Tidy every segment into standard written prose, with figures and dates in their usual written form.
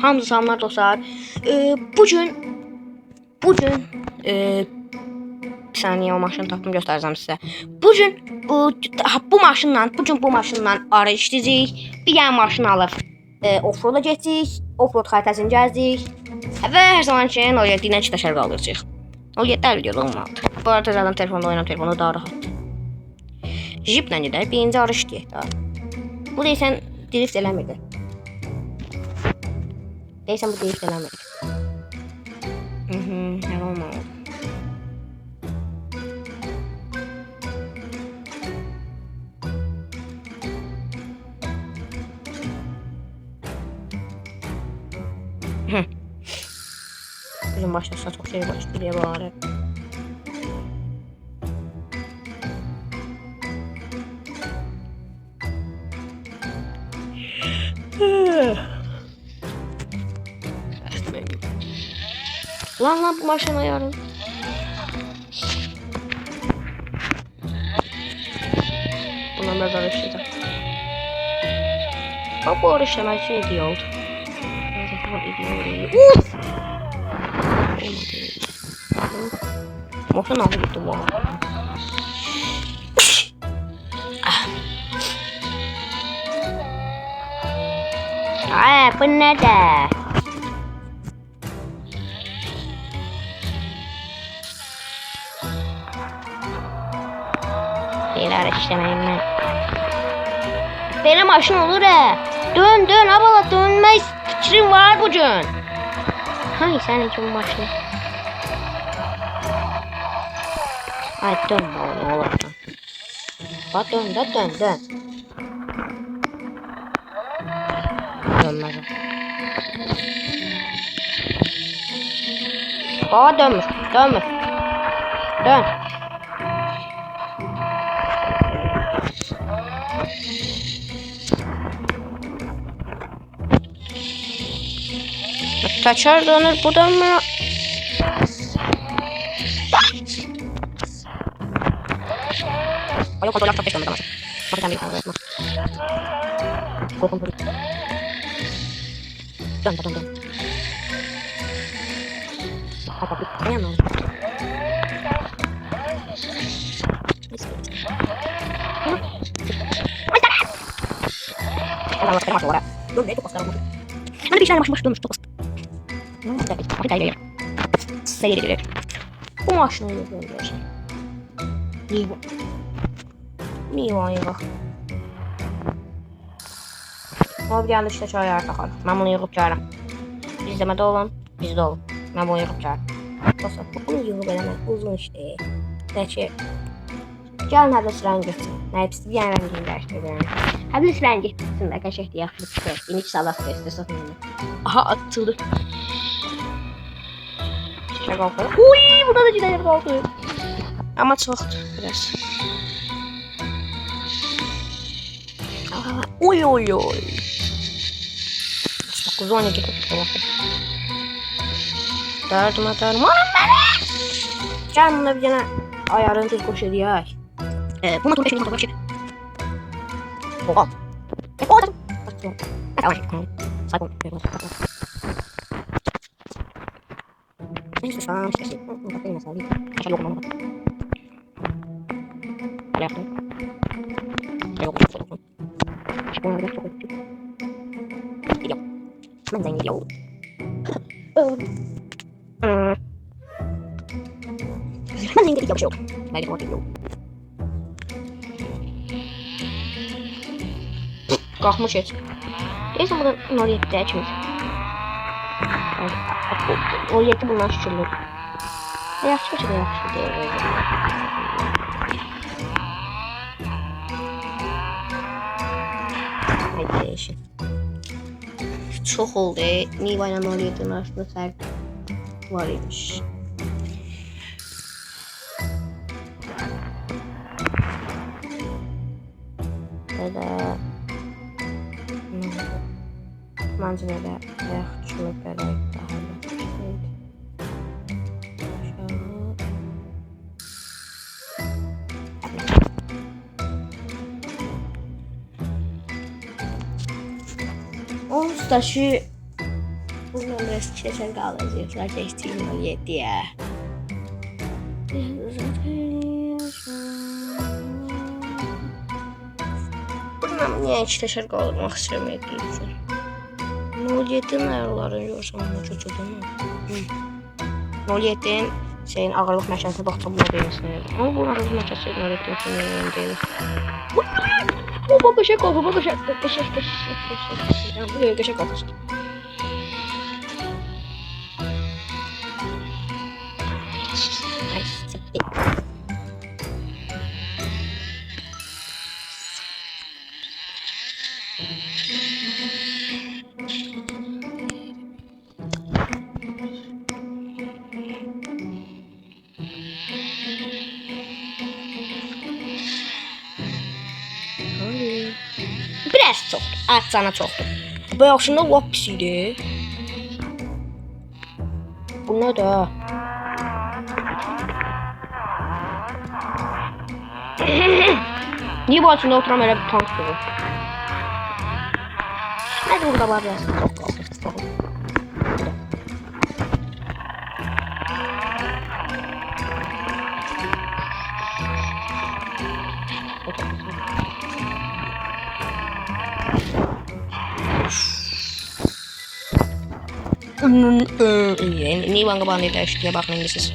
Hamza salamlar dostlar. Bugün bir saniye o maşını tapdım göstereceğim size. Bugün bu maşından arı işləyəcəyik. Bir yan maşını alır. Offroad'a getdik. Offroad xəritəsini gəzdik. Və hər zaman ki 07 ilə 2 təşər qaldıracağıq. 07 videoda olmadı. Bu arada zaten telefonda oynam telefonu daha rahat. Jeeplə gedək. Birinci arı işləyək daha. Bu deyəsən drift eləmirdi. Deyəsən bu drift eləmirdi. Hər olmalı. Bizim başlarsa çok şey başlıyor bari. Lan bu maşına yarın. Bundan da zor işleyeceğim. Bak bu işlemek için iyi oldu. Motor nasıl gitti bu arada? Bu ne de? Şeyler işlemeyin mi? Benim maşın olur he. Dön abla dönme fikrim var bugün. Hay seninki bu maşın. Ay dön oğlum oğlum. Bak dön. Dönmez. Baba dönmüş. Dön. Kaçar dönür bu dönmüyor. Oyun kontrolü çok geç dönmedi ama. Bakın bir tane resmi. Gol kontrolü. Dön. Bak. Ne anlamı? Allah benim aşağı var. Dur ne çok baskı var. Hani bir şeyler başı dönmüş çok baskı. Seyir. Bu maşını yapıyoruz. Niye var ya? Abi geldi işte çay takalım. Ben bunu yığıp çağırım. İzlemede olun, bizde olun. Ben bunu yığıp çağırım. Dostlar, bunu yığıp eləmək uzun işte. Peki. Gəlin həbləs rəng getsin. Nəyipsi bir yana rəngini dəyişdirəm. Həbləs rəng getsin də qəşəkdir, yaxşı çıxır. İniç salat qəşəkdir, satın. Aha, atıldı. Şişə qalxır. Uy, burada da cidələr qalxır. Ama çoxdur biraz. Oy. 9-12 bakın. Dardım. Anam beni! Can buna bir yana ayarını tez koş ediyək. Bu motor 5 motor var. Oha. Oha. Tamam. Sakın. Neyse şu an işte. Bakayım mesela. Kaça yok mu? Hala yaptım. Yok. Bunu da çok ettim. Gidiyor. Ben gidiyor. Ben gidiyor şey yok. Ben gidiyor. Kalkmış et. Neyse buradan oraya açmış. Oraya bundan şişirler. Yaxşı diye. Haydi değişin. Çok oldu. Niva ile Noriye'nin arasında fark var imiş. Burada manzarada yaxşılık qədər daha o ustaşı Bundan biraz keçər qalacaqlar keçdiyim 17-yə. Bundan niyə keçər qalmaq istəməyəcəksən? 07-nin ayarlarını görsəm onu çocuğum. 07-nin şeyin ağırlıq məşəsi baxsam buna deyilsin. Ama bu ağırlıq məşəsi öyrətdiğim üçün deyil. Bu qəşək oldu, bu qəşək. Bu qəşək oldu. Ay, sıppi. Biraz çoxdur, sana çoxdur. Bu yaxşında lap pis idi. Bu nə də? Niyə bu açında oturam elə bir tank durur? Hadi burada var biraz çox qaldı. Ini bang kebang guys, dia bakal ini sih.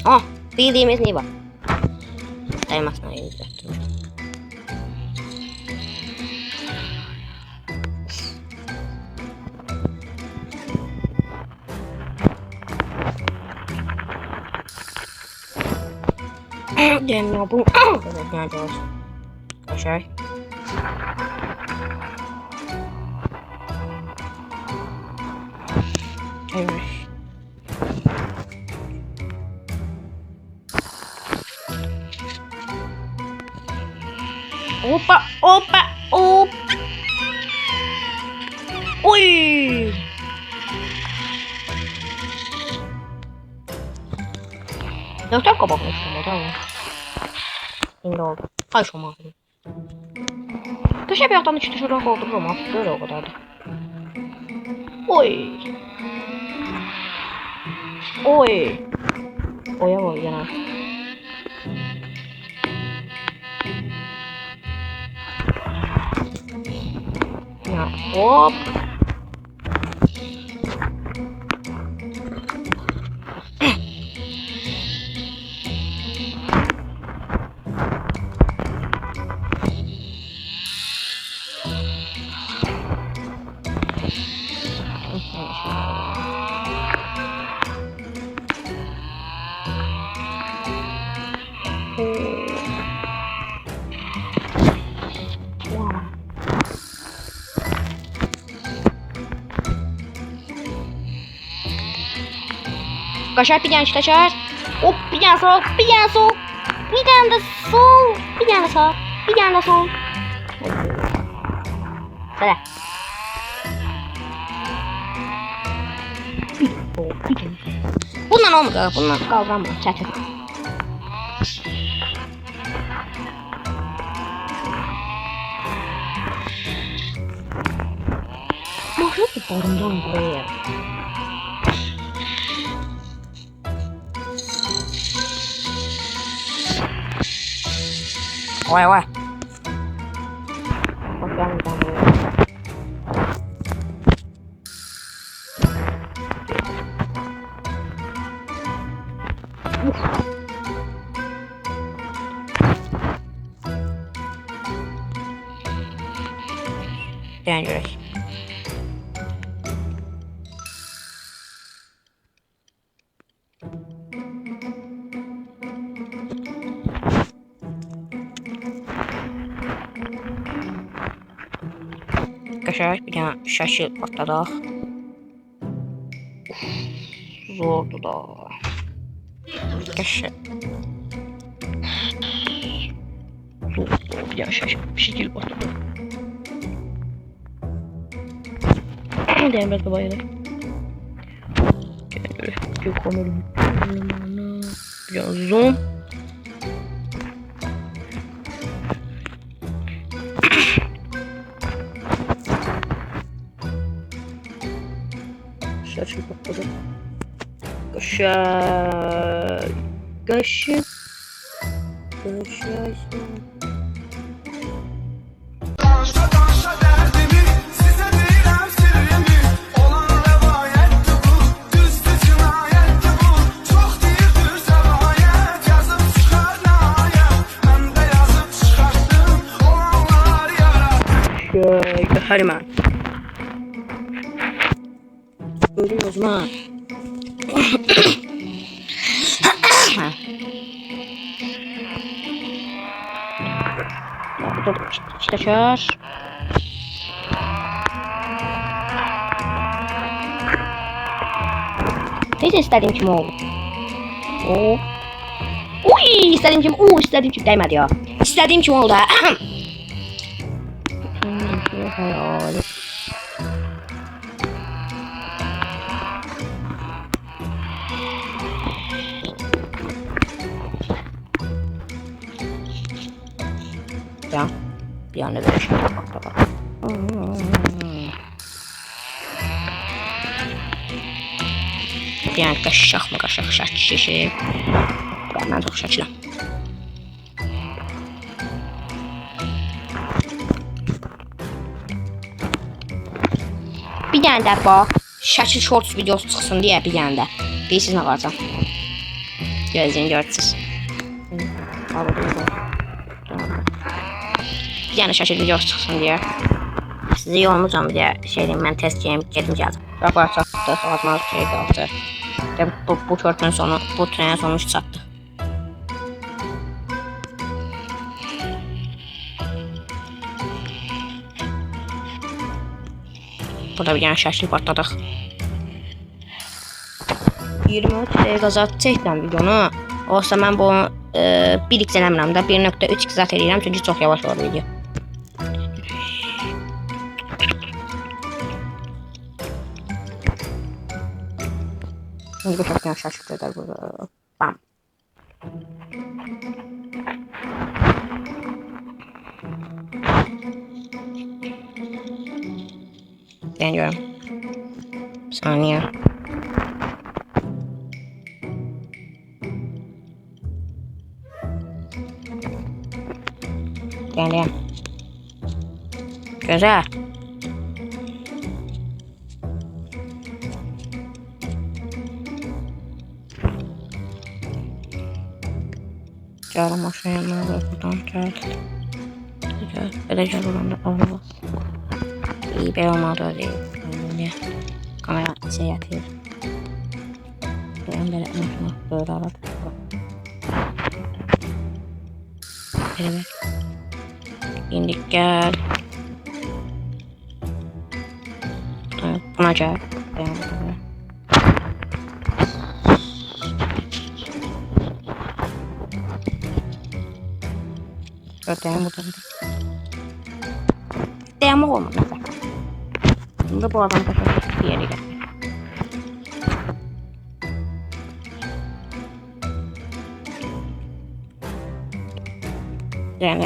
Oh, bildiğimiz ne var? Dayanmasına yiyecek. Dem ya bu nerede olsun? Aşağı. Evet. Opa, opa, opa. Uy. Doktor kapatmış mı? Tamam. Şimdi oldu. Ay şu mahkum. Köşe bir yandan içti şuradan kaldırırım ama böyle o kadardı. Oy. Oy. Oya oy yana. Ya hop. Kaçar bir tane kaçar. Hop bir tane sol, bir tane sol. Bir tane de sol, bir tane sağ, bir tane de sol. Hadi. Bundan olmadı. Bundan kavramam. Çatır. Mahrum bir forumdan buraya. Vay vay. Bak ben buraya. Dangerous. Arkadaşlar bir tane şaşı patladı. Zordu da. Arkadaşlar. Zordu bir tane şaşı. Bir şekil patladı. Diğer biraz da bayılır. Koyalım. Biraz zoom. Saçı topladım. Kaşı. Hadi man. Ölüyoruz man. Çıkışır. Neyse istediğim kim oldu? Oo. Uy istediğim kim değmedi ya. İstediğim kim oldu? Ya bir anda böyle şey yapmak da var. Yani kaşak şişi. Ben çok şaşırım. Bir tane də bax, şəkil shorts videosu çıxsın deyə bir tane də. Bilirsiniz nə qalacaq? Gözləyin görürsünüz. Bir tane şəkil videosu çıxsın deyə. Sizi yormayacağım deyə şey deyim, mən test gedim gəldim. Rapor çatdı, azmaz bir şey qaldı. Bu körpünün sonu, bu trenin sonu çatdı. Burada bir tane şəkil partladıq. 23 dəqiqə zat çəkdim videonu. Olsa mən bunu 1x eləmirəm də 1.3x zat eləyirəm çünki çox yavaş olur video. Şimdi bu çok şaşırtıcı eder burada. Bam. Deniyorum. Bir saniye. Gel. Güzel. Yarım aşağıya buradan geldi. Güzel. Gel buradan da olmaz. İyi bir olmadı değil. Kamera şey yapıyor. Ben böyle böyle alalım. Evet. Şimdi gel. Buna gel. Zaten buradan. Demo olmadı. Şimdi bu adam kaçacak bir yere gel. Gel.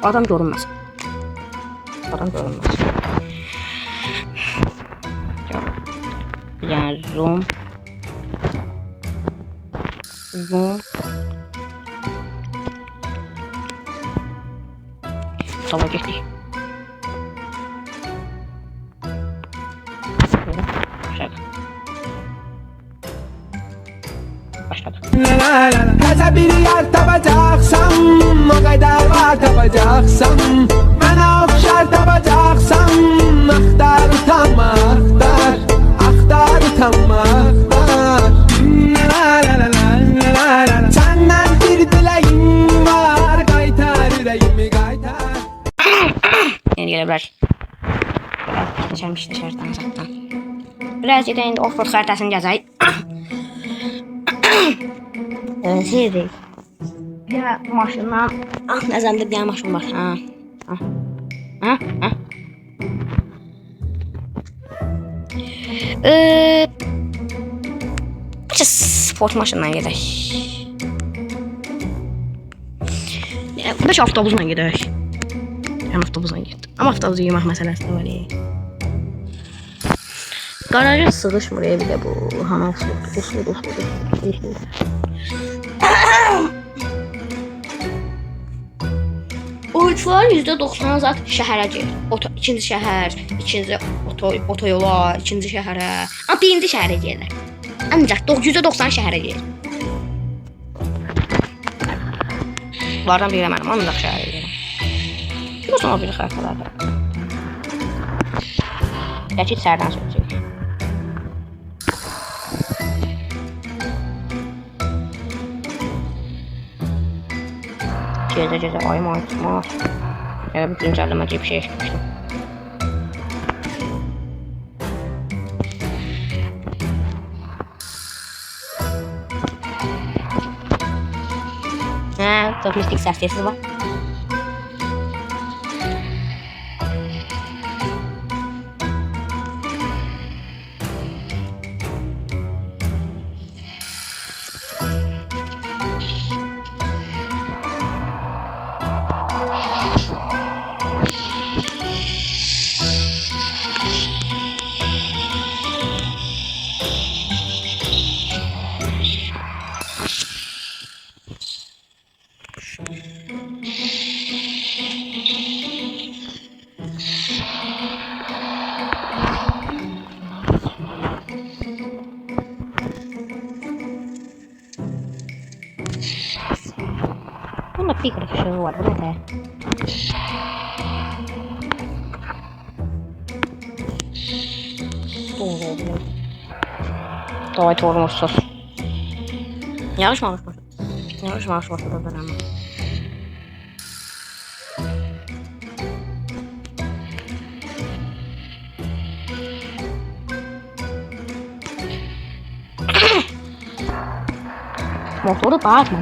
Adam görünmez. Yani zoom. Tamam geçti. Başladı. Kaza bir yer tapacaksan, o kadar var tapacaksan, bana okşar tapacaksan, aktar utanma aktar, aktar utanma aktar. Senden bir dileğim var, kaytar yüreğimi kaytar. Yeni gelebilir. Geçermiş dışarıdan zaten. Biraz yedeğinde offroad haritasını yazayım. Şeydi. Ya maşından. Ah nezəmdə bir maşın var. Ha? Ha? Sport maşından gedək. 5 avtobusla gedək. Yəni avtobusla getdim. Amma avtobusu yemək məsələsi də var. Garaja sığışmır bir də bu. Hana usul. Oyuncular %90 zat şəhərə gedir. İkinci şəhər, ikinci otoyola, ikinci şəhərə. Amma birinci şəhərə gedirlər. Ancaq %90 şəhərə gedir. Bunlardan biri mənim, ancaq şəhərə gedirəm. Bu sonra biri xərfələrdə. Geçit sərdən sözcük. Gecə ayım tutmaz. Bir güncəlleme gibi bir şey eşitmişdim. Çok mistik sesi var. Bunda bir ışığı var, bu ne de? Давай tormozsuz. Yarışmamış mı? Yarışmamış mı? Da ben ama.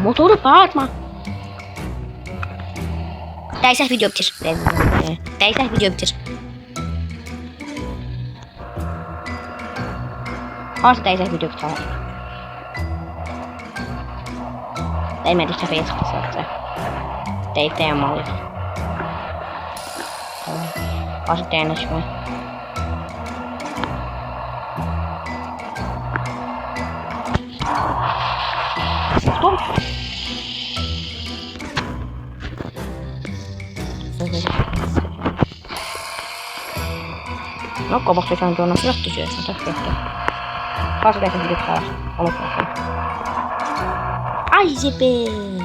Motoru bağırtma. Değilse video bitir. Değilse video bitir. Artık değilse video bitir. Değmedik tepeye çıktı sadece. Deyip dayanmalıyız. Artık dayanışma. Stop. No kabak seçen canım biraz düşüyorsun tak tak. Artık değilse video bitir. Ay zebe.